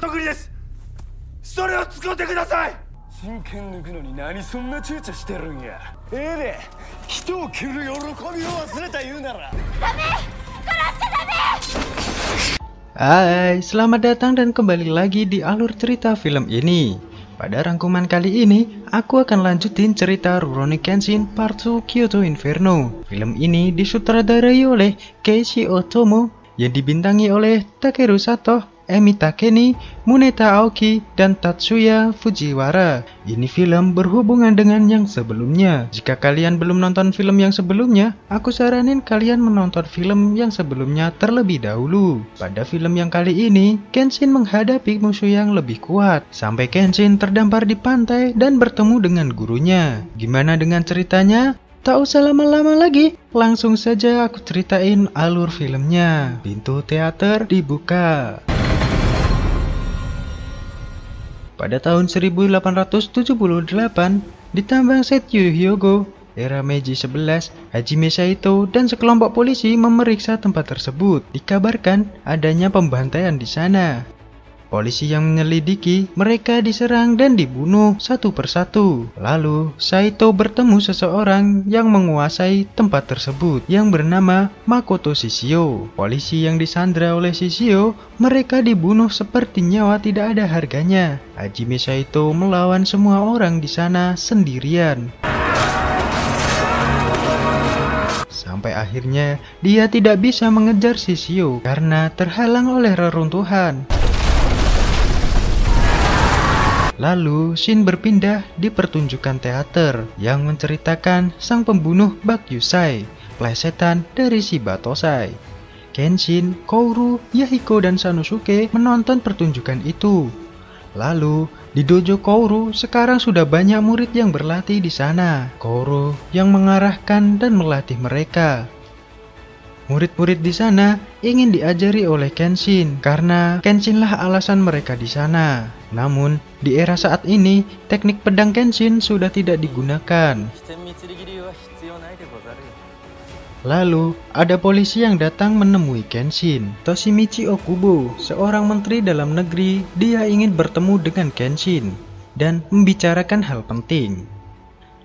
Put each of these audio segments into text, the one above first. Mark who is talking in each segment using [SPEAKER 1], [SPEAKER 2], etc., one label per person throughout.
[SPEAKER 1] 得意です。それを使ってください。
[SPEAKER 2] 真剣抜くのに何そんな躊躇してるんや。で人を切る喜びを忘れた言うなら。ダメ、
[SPEAKER 3] Kerasダメ。Hai, selamat datang dan kembali lagi di alur cerita film ini. Pada rangkuman kali ini, aku akan lanjutin cerita Rurouni Kenshin Part 2 Kyoto Inferno. Film ini disutradarai oleh Keiichi Otomo yang dibintangi oleh Takeru Sato, Emi Takeni, Muneta Aoki, dan Tatsuya Fujiwara. Ini film berhubungan dengan yang sebelumnya. Jika kalian belum nonton film yang sebelumnya, aku saranin kalian menonton film yang sebelumnya terlebih dahulu. Pada film yang kali ini, Kenshin menghadapi musuh yang lebih kuat, sampai Kenshin terdampar di pantai dan bertemu dengan gurunya. Gimana dengan ceritanya? Tak usah lama-lama lagi, langsung saja aku ceritain alur filmnya. Pintu teater dibuka. Pada tahun 1878, di tambang Setyu Hyogo, era Meiji 11, Hajime Saito dan sekelompok polisi memeriksa tempat tersebut. Dikabarkan adanya pembantaian di sana. Polisi yang menyelidiki, mereka diserang dan dibunuh satu persatu. Lalu, Saito bertemu seseorang yang menguasai tempat tersebut yang bernama Makoto Shishio. Polisi yang disandra oleh Shishio, mereka dibunuh seperti nyawa tidak ada harganya. Hajime Saito melawan semua orang di sana sendirian. Sampai akhirnya, dia tidak bisa mengejar Shishio karena terhalang oleh reruntuhan. Lalu, scene berpindah di pertunjukan teater yang menceritakan sang pembunuh Bakyusai, plesetan dari Shibatosai. Kenshin, Kouru, Yahiko, dan Sanosuke menonton pertunjukan itu. Lalu, di dojo Kouru sekarang sudah banyak murid yang berlatih di sana. Kouru yang mengarahkan dan melatih mereka. Murid-murid di sana ingin diajari oleh Kenshin karena Kenshinlah alasan mereka di sana. Namun, di era saat ini, teknik pedang Kenshin sudah tidak digunakan. Lalu, ada polisi yang datang menemui Kenshin. Toshimichi Okubo, seorang menteri dalam negeri, dia ingin bertemu dengan Kenshin dan membicarakan hal penting.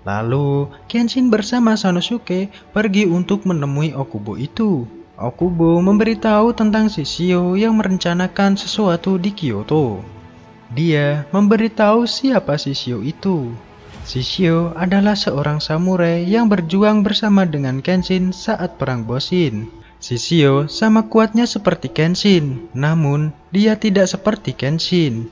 [SPEAKER 3] Lalu, Kenshin bersama Sanosuke pergi untuk menemui Okubo itu. Okubo memberitahu tentang Shishio yang merencanakan sesuatu di Kyoto. Dia memberitahu siapa Shishio itu. Shishio adalah seorang samurai yang berjuang bersama dengan Kenshin saat perang Boshin. Shishio sama kuatnya seperti Kenshin, namun dia tidak seperti Kenshin.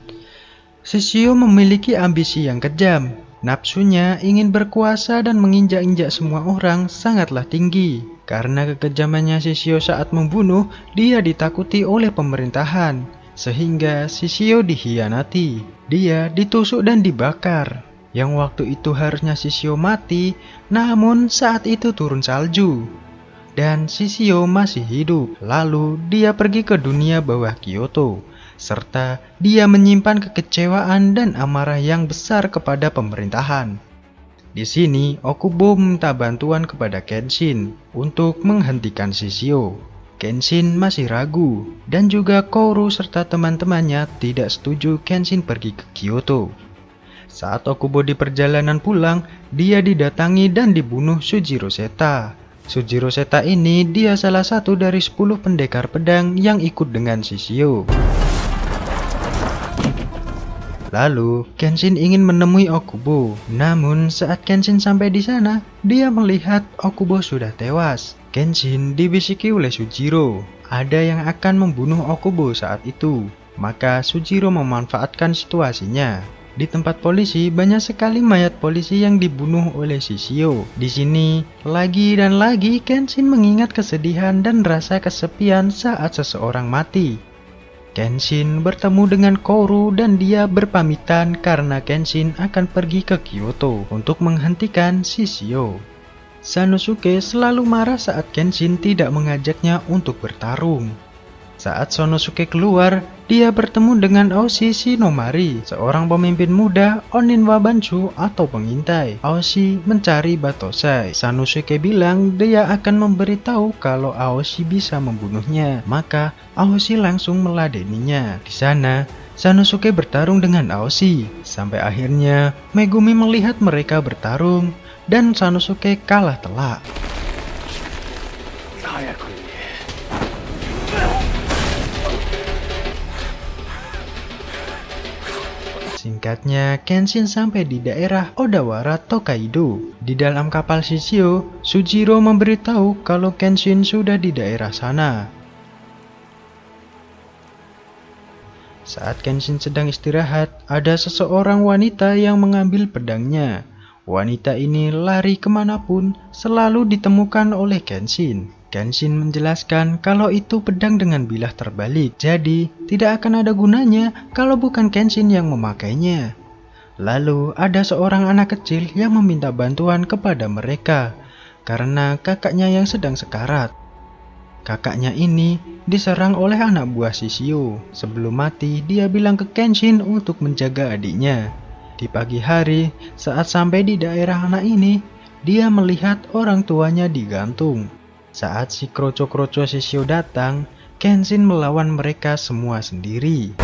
[SPEAKER 3] Shishio memiliki ambisi yang kejam. Nafsunya ingin berkuasa dan menginjak-injak semua orang sangatlah tinggi. Karena kekejamannya Shishio saat membunuh, dia ditakuti oleh pemerintahan. Sehingga Shishio dikhianati. Dia ditusuk dan dibakar. Yang waktu itu harusnya Shishio mati, namun saat itu turun salju. Dan Shishio masih hidup. Lalu dia pergi ke dunia bawah Kyoto. Serta dia menyimpan kekecewaan dan amarah yang besar kepada pemerintahan. Di sini, Okubo meminta bantuan kepada Kenshin untuk menghentikan Shishio. Kenshin masih ragu, dan juga Kouru serta teman-temannya tidak setuju Kenshin pergi ke Kyoto. Saat Okubo di perjalanan pulang, dia didatangi dan dibunuh Sujiro Seta. Sujiro Seta ini dia salah satu dari 10 pendekar pedang yang ikut dengan Shishio. Lalu, Kenshin ingin menemui Okubo. Namun, saat Kenshin sampai di sana, dia melihat Okubo sudah tewas. Kenshin dibisiki oleh Sujiro. Ada yang akan membunuh Okubo saat itu. Maka Sujiro memanfaatkan situasinya. Di tempat polisi, banyak sekali mayat polisi yang dibunuh oleh Shishio. Di sini, lagi dan lagi Kenshin mengingat kesedihan dan rasa kesepian saat seseorang mati. Kenshin bertemu dengan Kouru dan dia berpamitan karena Kenshin akan pergi ke Kyoto untuk menghentikan Shishio. Sanosuke selalu marah saat Kenshin tidak mengajaknya untuk bertarung. Saat Sanosuke keluar, dia bertemu dengan Aoshi Shinomari, seorang pemimpin muda Onin Wabanchu atau pengintai. Aoshi mencari Batosai. Sanosuke bilang dia akan memberitahu kalau Aoshi bisa membunuhnya. Maka Aoshi langsung meladeninya. Di sana, Sanosuke bertarung dengan Aoshi, sampai akhirnya Megumi melihat mereka bertarung dan Sanosuke kalah telak. Singkatnya, Kenshin sampai di daerah Odawara Tokaido. Di dalam kapal Shishio, Sujiro memberitahu kalau Kenshin sudah di daerah sana. Saat Kenshin sedang istirahat, ada seseorang wanita yang mengambil pedangnya. Wanita ini lari kemanapun, selalu ditemukan oleh Kenshin. Kenshin menjelaskan kalau itu pedang dengan bilah terbalik, jadi tidak akan ada gunanya kalau bukan Kenshin yang memakainya. Lalu ada seorang anak kecil yang meminta bantuan kepada mereka karena kakaknya yang sedang sekarat. Kakaknya ini diserang oleh anak buah Shishio. Sebelum mati, dia bilang ke Kenshin untuk menjaga adiknya. Di pagi hari, saat sampai di daerah anak ini, dia melihat orang tuanya digantung. Saat si kroco-kroco Shishio datang, Kenshin melawan mereka semua sendiri.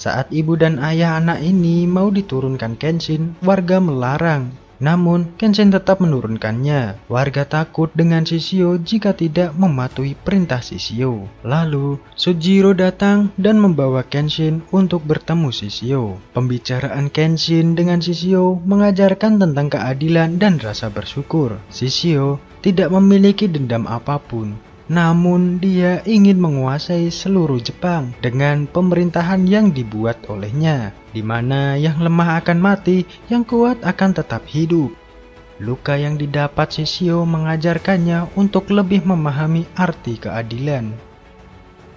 [SPEAKER 3] Saat ibu dan ayah anak ini mau diturunkan Kenshin, warga melarang. Namun, Kenshin tetap menurunkannya. Warga takut dengan Shishio jika tidak mematuhi perintah Shishio. Lalu, Sujiro datang dan membawa Kenshin untuk bertemu Shishio. Pembicaraan Kenshin dengan Shishio mengajarkan tentang keadilan dan rasa bersyukur. Shishio tidak memiliki dendam apapun. Namun dia ingin menguasai seluruh Jepang dengan pemerintahan yang dibuat olehnya, di mana yang lemah akan mati, yang kuat akan tetap hidup. Luka yang didapat Shishio mengajarkannya untuk lebih memahami arti keadilan.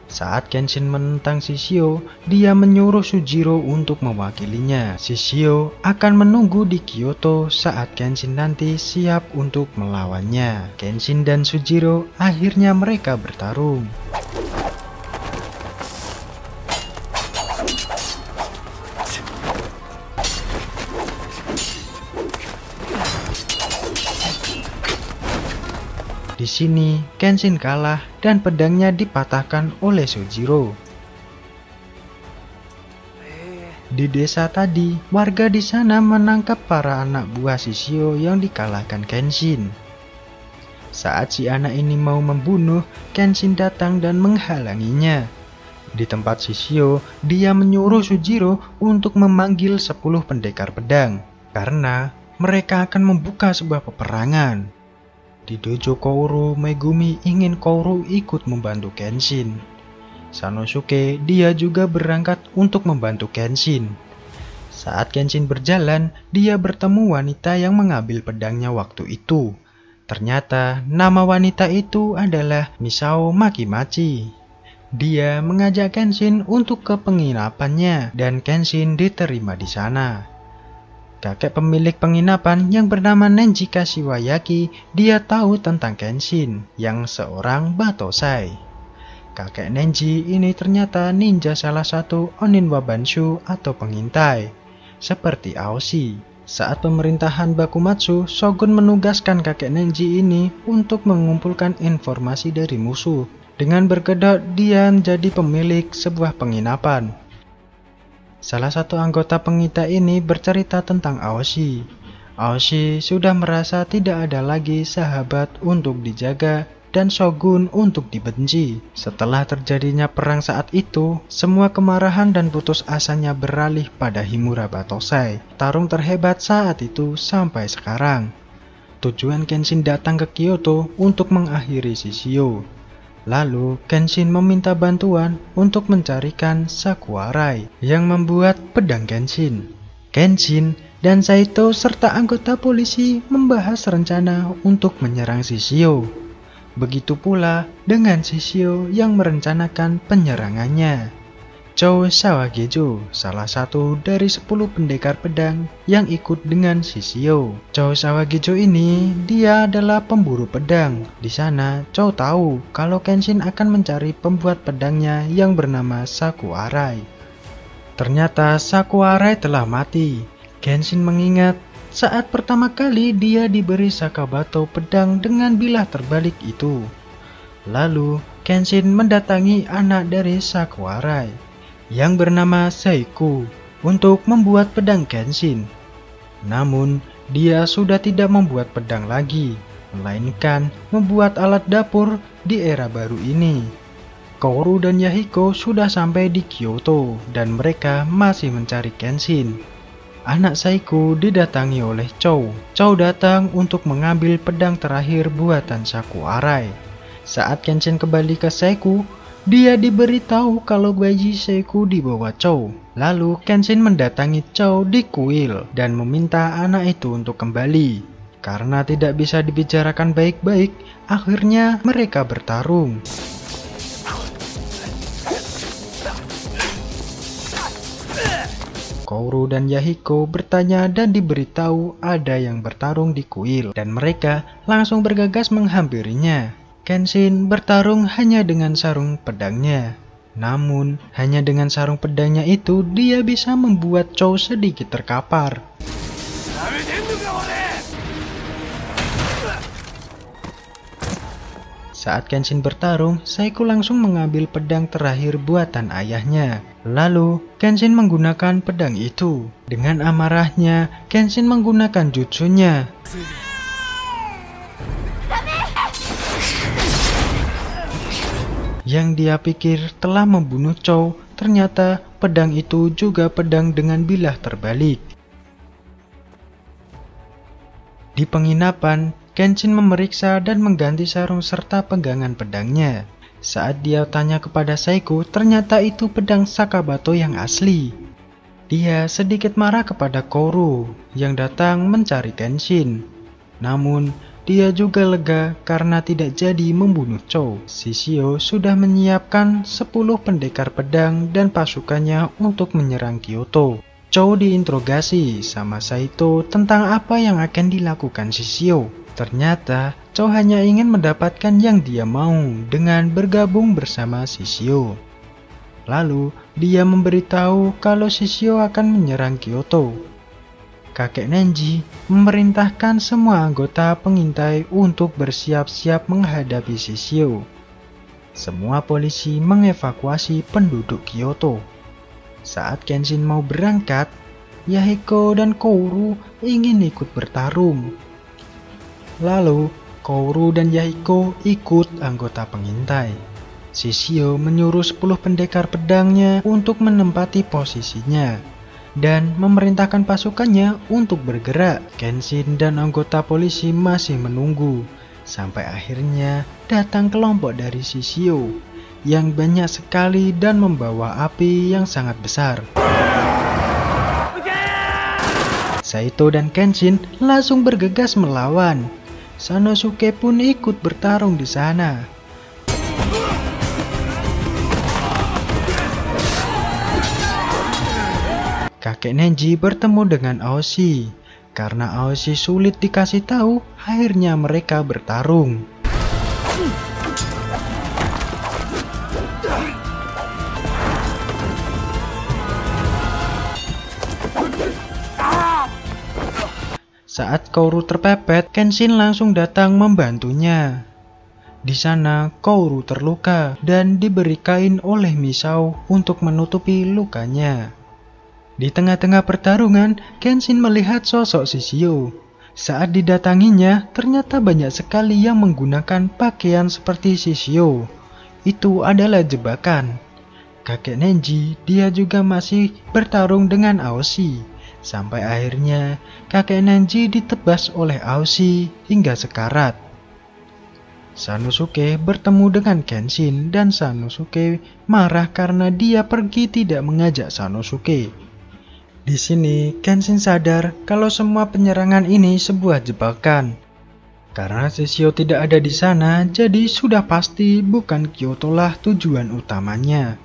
[SPEAKER 3] Saat Kenshin menentang Shishio, dia menyuruh Sujiro untuk mewakilinya. Shishio akan menunggu di Kyoto saat Kenshin nanti siap untuk melawannya. Kenshin dan Sujiro akhirnya mereka bertarung. Di sini, Kenshin kalah dan pedangnya dipatahkan oleh Sujiro. Di desa tadi, warga di sana menangkap para anak buah Shishio yang dikalahkan Kenshin. Saat si anak ini mau membunuh, Kenshin datang dan menghalanginya. Di tempat Shishio, dia menyuruh Sujiro untuk memanggil 10 pendekar pedang, karena mereka akan membuka sebuah peperangan. Di dojo Kouru, Megumi ingin Kouru ikut membantu Kenshin. Sanosuke, dia juga berangkat untuk membantu Kenshin. Saat Kenshin berjalan, dia bertemu wanita yang mengambil pedangnya waktu itu. Ternyata nama wanita itu adalah Misao Makimachi. Dia mengajak Kenshin untuk ke penginapannya dan Kenshin diterima di sana. Kakek pemilik penginapan yang bernama Nenji Kashiwayaki, dia tahu tentang Kenshin yang seorang batosai. Kakek Nenji ini ternyata ninja salah satu Onin Wabanshu atau pengintai, seperti Aoshi. Saat pemerintahan Bakumatsu, Shogun menugaskan kakek Nenji ini untuk mengumpulkan informasi dari musuh. Dengan berkedok, dia menjadi pemilik sebuah penginapan. Salah satu anggota pengintai ini bercerita tentang Aoshi. Aoshi sudah merasa tidak ada lagi sahabat untuk dijaga dan Shogun untuk dibenci. Setelah terjadinya perang saat itu, semua kemarahan dan putus asanya beralih pada Himura Batosai, tarung terhebat saat itu sampai sekarang. Tujuan Kenshin datang ke Kyoto untuk mengakhiri Shishio. Lalu, Kenshin meminta bantuan untuk mencarikan Sakuarai yang membuat pedang Kenshin. Kenshin dan Saito serta anggota polisi membahas rencana untuk menyerang Shishio. Begitu pula dengan Shishio yang merencanakan penyerangannya. Chou Sawagejo, salah satu dari 10 pendekar pedang yang ikut dengan Shishio. Chou Sawagejo ini, dia adalah pemburu pedang. Di sana, Chou tahu kalau Kenshin akan mencari pembuat pedangnya yang bernama Sakuarai. Ternyata Sakuarai telah mati. Kenshin mengingat saat pertama kali dia diberi Sakabato pedang dengan bilah terbalik itu. Lalu Kenshin mendatangi anak dari Sakuarai yang bernama Seiku untuk membuat pedang Kenshin. Namun dia sudah tidak membuat pedang lagi, melainkan membuat alat dapur di era baru ini. Kaoru dan Yahiko sudah sampai di Kyoto dan mereka masih mencari Kenshin. Anak Seiku didatangi oleh Chou. Chou datang untuk mengambil pedang terakhir buatan Sakuarai. Saat Kenshin kembali ke Seiku, dia diberitahu kalau bayi Seiku dibawa Chou. Lalu Kenshin mendatangi Chou di kuil dan meminta anak itu untuk kembali. Karena tidak bisa dibicarakan baik-baik, akhirnya mereka bertarung. Kaoru dan Yahiko bertanya dan diberitahu ada yang bertarung di kuil dan mereka langsung bergegas menghampirinya. Kenshin bertarung hanya dengan sarung pedangnya. Namun, hanya dengan sarung pedangnya itu dia bisa membuat Chou sedikit terkapar. Saat Kenshin bertarung, Seiku langsung mengambil pedang terakhir buatan ayahnya. Lalu, Kenshin menggunakan pedang itu. Dengan amarahnya, Kenshin menggunakan jutsunya. Yang dia pikir telah membunuh Chou, ternyata pedang itu juga pedang dengan bilah terbalik. Di penginapan, Kenshin memeriksa dan mengganti sarung serta pegangan pedangnya. Saat dia tanya kepada Seiku, ternyata itu pedang Sakabato yang asli. Dia sedikit marah kepada Kaoru yang datang mencari Kenshin. Namun, dia juga lega karena tidak jadi membunuh Chou. Shishio sudah menyiapkan 10 pendekar pedang dan pasukannya untuk menyerang Kyoto. Chou diinterogasi sama Saito tentang apa yang akan dilakukan Shishio. Ternyata Chou hanya ingin mendapatkan yang dia mau dengan bergabung bersama Shishio. Lalu dia memberitahu kalau Shishio akan menyerang Kyoto. Kakek Nenji memerintahkan semua anggota pengintai untuk bersiap-siap menghadapi Shishio. Semua polisi mengevakuasi penduduk Kyoto. Saat Kenshin mau berangkat, Yahiko dan Kaoru ingin ikut bertarung. Lalu, Kaoru dan Yahiko ikut anggota pengintai. Shishio menyuruh 10 pendekar pedangnya untuk menempati posisinya dan memerintahkan pasukannya untuk bergerak. Kenshin dan anggota polisi masih menunggu sampai akhirnya datang kelompok dari Shishio yang banyak sekali dan membawa api yang sangat besar. Saito dan Kenshin langsung bergegas melawan. Sanosuke pun ikut bertarung di sana. Kakek Nenji bertemu dengan Aoshi. Karena Aoshi sulit dikasih tahu, akhirnya mereka bertarung. Saat Kaoru terpepet, Kenshin langsung datang membantunya. Di sana, Kaoru terluka dan diberi kain oleh Misao untuk menutupi lukanya. Di tengah-tengah pertarungan, Kenshin melihat sosok Shishio. Saat didatanginya, ternyata banyak sekali yang menggunakan pakaian seperti Shishio. Itu adalah jebakan. Kakek Nenji, dia juga masih bertarung dengan Aoshi. Sampai akhirnya, kakek Nenji ditebas oleh Aoshi hingga sekarat. Sanosuke bertemu dengan Kenshin dan Sanosuke marah karena dia pergi tidak mengajak Sanosuke. Di sini, Kenshin sadar kalau semua penyerangan ini sebuah jebakan. Karena Shishio tidak ada di sana, jadi sudah pasti bukan Kyoto lah tujuan utamanya.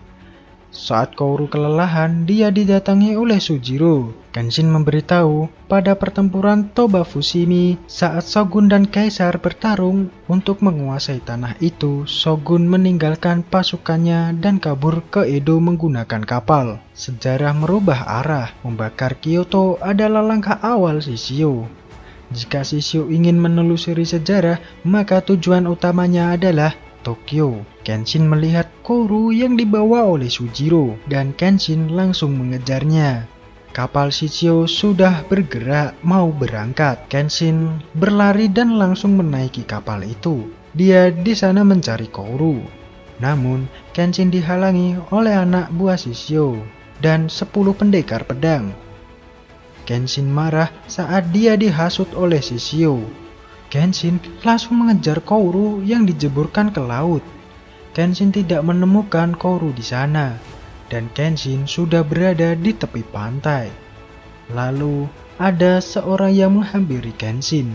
[SPEAKER 3] Saat Kouru kelelahan, dia didatangi oleh Sujiro. Kenshin memberitahu pada pertempuran Toba Fushimi saat Shogun dan Kaisar bertarung untuk menguasai tanah itu, Shogun meninggalkan pasukannya dan kabur ke Edo menggunakan kapal. Sejarah merubah arah. Membakar Kyoto adalah langkah awal Shishio. Jika Shishio ingin menelusuri sejarah, maka tujuan utamanya adalah Tokyo. Kenshin melihat Kouru yang dibawa oleh Sujiro dan Kenshin langsung mengejarnya. Kapal Shishio sudah bergerak mau berangkat. Kenshin berlari dan langsung menaiki kapal itu. Dia di sana mencari Kouru. Namun Kenshin dihalangi oleh anak buah Shishio dan 10 pendekar pedang. Kenshin marah saat dia dihasut oleh Shishio. Kenshin langsung mengejar Kouru yang dijeburkan ke laut. Kenshin tidak menemukan Kouru di sana, dan Kenshin sudah berada di tepi pantai. Lalu ada seorang yang menghampiri Kenshin,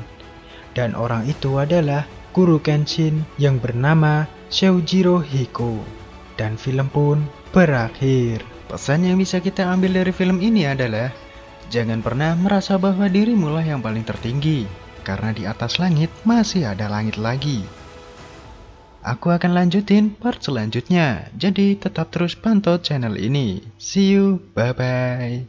[SPEAKER 3] dan orang itu adalah guru Kenshin yang bernama Seijiro Hiko. Dan film pun berakhir. Pesan yang bisa kita ambil dari film ini adalah jangan pernah merasa bahwa dirimu lah yang paling tertinggi, karena di atas langit masih ada langit lagi. Aku akan lanjutin part selanjutnya, jadi tetap terus pantau channel ini. See you, bye-bye.